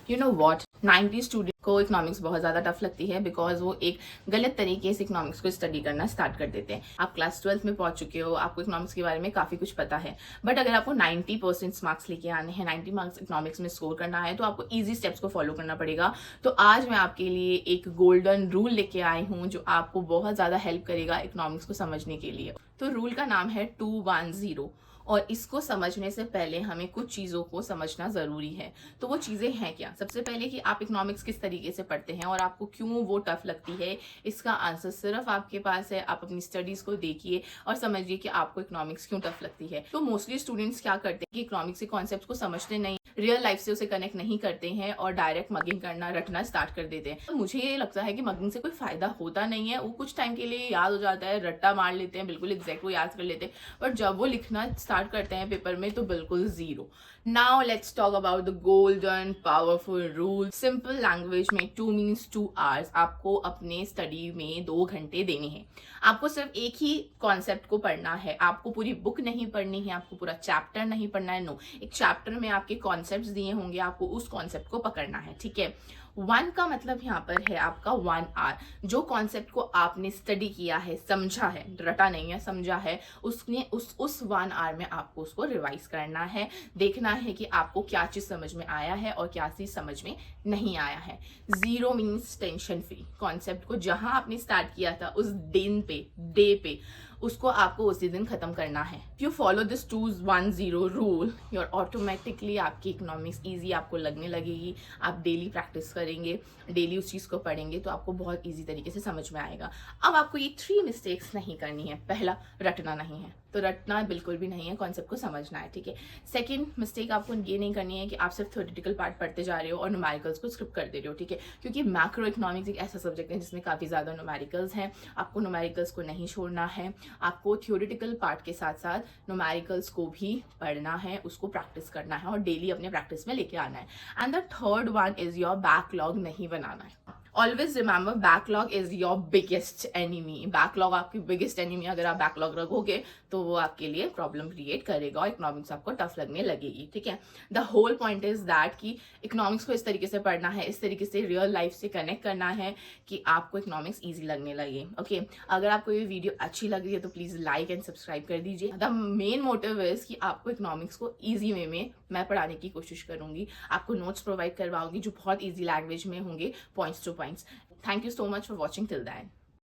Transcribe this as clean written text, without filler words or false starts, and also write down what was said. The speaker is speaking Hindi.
यू नो वॉट, 90 स्टूडेंट को इकोनॉमिक्स बहुत ज़्यादा टफ लगती है बिकॉज वो एक गलत तरीके से इकोनॉमिक्स को स्टडी करना स्टार्ट कर देते हैं। आप क्लास 12th में पहुंच चुके हो, आपको इकोनॉमिक्स के बारे में काफ़ी कुछ पता है, बट अगर आपको 90% मार्क्स लेके आने हैं, 90 मार्क्स इकोनॉमिक्स में स्कोर करना है, तो आपको ईजी स्टेप्स को फॉलो करना पड़ेगा। तो आज मैं आपके लिए एक गोल्डन रूल लेके आई हूँ जो आपको बहुत ज़्यादा हेल्प करेगा इकोनॉमिक्स को समझने के लिए। तो रूल का नाम है 210 और इसको समझने से पहले हमें कुछ चीज़ों को समझना ज़रूरी है। तो वो चीज़ें हैं क्या? सबसे पहले कि आप इकोनॉमिक्स किस तरीके से पढ़ते हैं और आपको क्यों वो टफ लगती है, इसका आंसर सिर्फ आपके पास है। आप अपनी स्टडीज़ को देखिए और समझिए कि आपको इकोनॉमिक्स क्यों टफ लगती है। तो मोस्टली स्टूडेंट्स क्या करते हैं कि इकोनॉमिक्स के कॉन्सेप्ट को समझते नहीं, रियल लाइफ से उसे कनेक्ट नहीं करते हैं और डायरेक्ट मगिंग करना, रटना स्टार्ट कर देते हैं। तो मुझे ये लगता है कि मगिंग से कोई फायदा होता नहीं है। वो कुछ टाइम के लिए याद हो जाता है, रट्टा मार लेते हैं, बिल्कुल एग्जैक्ट वो याद कर लेते हैं, बट जब वो लिखना स्टार्ट करते हैं पेपर में तो बिल्कुल zero. Now let's talk about the golden powerful rule. Simple language में 2 मीन्स 2 आवर्स आपको अपने स्टडी में 2 घंटे देने हैं। आपको सिर्फ एक ही कॉन्सेप्ट को पढ़ना है, आपको पूरी बुक नहीं पढ़नी है, आपको पूरा चैप्टर नहीं पढ़ना है। नो, एक चैप्टर में आपके कॉन्सेप्ट्स दिए होंगे, आपको उस कॉन्सेप्ट को पकड़ना है, ठीक है। 1 का मतलब यहाँ पर है आपका 1 आवर। जो कॉन्सेप्ट को आपने स्टडी किया है, समझा है, रटा नहीं है, समझा है, उसने उस 1 आवर में आपको उसको रिवाइज करना है। देखना है कि आपको क्या चीज़ समझ में आया है और क्या चीज़ समझ में नहीं आया है। 0 मीन्स टेंशन फ्री। कॉन्सेप्ट को जहां आपने स्टार्ट किया था उस दिन पे, डे पे, उसको आपको उसी दिन खत्म करना है। You follow this 210 rule, your automatically आपकी इकोनॉमिक्स ईजी आपको लगने लगेगी। आप डेली प्रैक्टिस करेंगे, डेली उस चीज़ को पढ़ेंगे तो आपको बहुत ईजी तरीके से समझ में आएगा। अब आपको ये 3 मिस्टेक्स नहीं करनी है। पहला, रटना नहीं है, तो रटना बिल्कुल भी नहीं है, कॉन्सेप्ट को समझना है, ठीक है। सेकेंड मिस्टेक आपको ये नहीं करनी है कि आप सिर्फ थ्योरेटिकल पार्ट पढ़ते जा रहे हो और न्यूमेरिकल्स को स्किप कर दे रहे हो, ठीक है, क्योंकि मैक्रो इकोनॉमिक्स एक ऐसा सब्जेक्ट है जिसमें काफ़ी ज़्यादा न्यूमेरिकल्स हैं। आपको न्यूमेरिकल्स को नहीं छोड़ना है, आपको थ्योरेटिकल पार्ट के साथ साथ न्यूमेरिकल्स को भी पढ़ना है, उसको प्रैक्टिस करना है और डेली अपने प्रैक्टिस में लेके आना है। And the third one is your backlog नहीं बनाना है। Always remember, backlog is your biggest enemy. Backlog आपकी बिगेस्ट एनिमी। अगर आप बैकलॉग रखोगे तो वो आपके लिए प्रॉब्लम क्रिएट करेगा और इकोनॉमिक्स आपको टफ लगने लगेगी, ठीक है। The whole point is that कि इकोनॉमिक्स को इस तरीके से पढ़ना है, इस तरीके से रियल लाइफ से कनेक्ट करना है कि आपको इकोनॉमिक्स ईजी लगने लगे, ओके। अगर आपको ये वीडियो अच्छी लग रही है तो प्लीज़ लाइक एंड सब्सक्राइब कर दीजिए। द मेन मोटिव इज कि आपको इकोनॉमिक्स को ईजी वे में मैं पढ़ाने की कोशिश करूंगी। आपको नोट्स प्रोवाइड करवाऊंगी जो बहुत ईजी लैंग्वेज में होंगे, points two points. Thank you so much for watching till then.